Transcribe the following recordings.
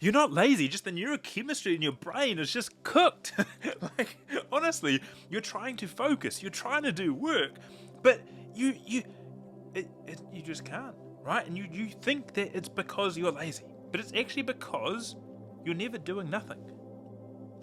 You're not lazy, just the neurochemistry in your brain is just cooked. Like, honestly, you're trying to focus, you're trying to do work, but you just can't, right? And you think that it's because you're lazy, but it's actually because you're never doing nothing.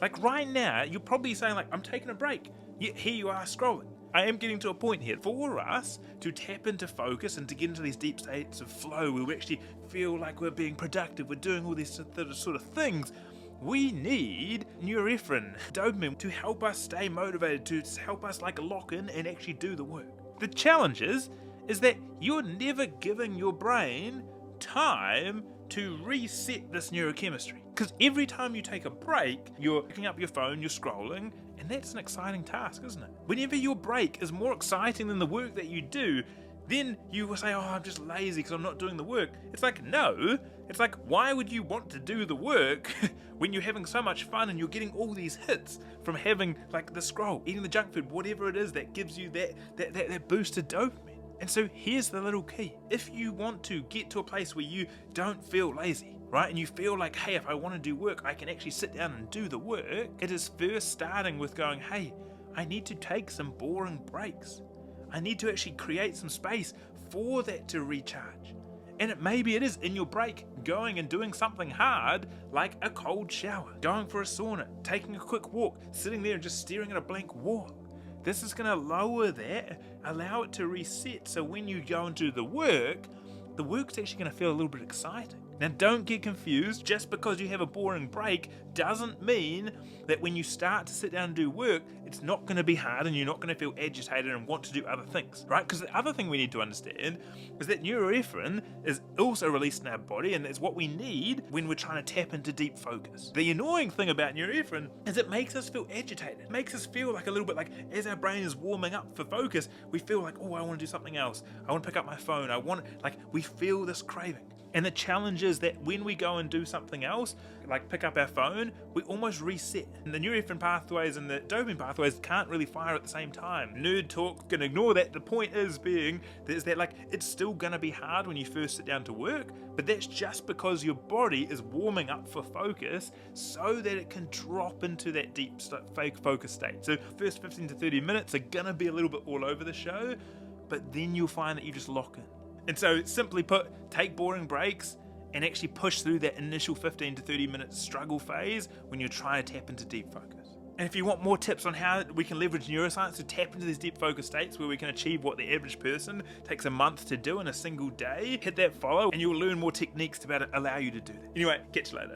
Like right now, you're probably saying like, I'm taking a break. Yet here you are scrolling. I am getting to a point here. For us to tap into focus and to get into these deep states of flow where we actually feel like we're being productive, we're doing all these sort of things, we need norepinephrine, dopamine, to help us stay motivated, to help us like lock in and actually do the work. The challenge is that you're never giving your brain time to reset this neurochemistry. Because every time you take a break, you're picking up your phone, you're scrolling, and that's an exciting task, isn't it? Whenever your break is more exciting than the work that you do, then you will say, oh, I'm just lazy because I'm not doing the work. It's like, no. It's like, why would you want to do the work when you're having so much fun and you're getting all these hits from having like the scroll, eating the junk food, whatever it is that gives you that boost of dopamine. And so here's the little key. If you want to get to a place where you don't feel lazy, right, and you feel like, hey, if I want to do work, I can actually sit down and do the work, it is first starting with going, hey, I need to take some boring breaks. I need to actually create some space for that to recharge. And maybe it is in your break going and doing something hard like a cold shower, going for a sauna, taking a quick walk, sitting there and just staring at a blank wall. This is going to lower that, allow it to reset, so when you go and do the work's actually going to feel a little bit exciting. Now don't get confused, just because you have a boring break doesn't mean that when you start to sit down and do work, it's not going to be hard and you're not going to feel agitated and want to do other things, right? Because the other thing we need to understand is that norepinephrine is also released in our body, and it's what we need when we're trying to tap into deep focus. The annoying thing about norepinephrine is it makes us feel agitated. It makes us feel like a little bit like as our brain is warming up for focus, we feel like, oh, I want to do something else. I want to pick up my phone. We feel this craving. And the challenge is that when we go and do something else, like pick up our phone, we almost reset. And the norepinephrine pathways and the dopamine pathways can't really fire at the same time. Nerd talk can ignore that. The point is that like it's still gonna be hard when you first sit down to work, but that's just because your body is warming up for focus so that it can drop into that deep fake focus state. So first 15 to 30 minutes are gonna be a little bit all over the show, but then you'll find that you just lock in. And so simply put, take boring breaks and actually push through that initial 15 to 30 minute struggle phase when you're trying to tap into deep focus. And if you want more tips on how we can leverage neuroscience to tap into these deep focus states where we can achieve what the average person takes a month to do in a single day, hit that follow and you'll learn more techniques to allow you to do that. Anyway, catch you later.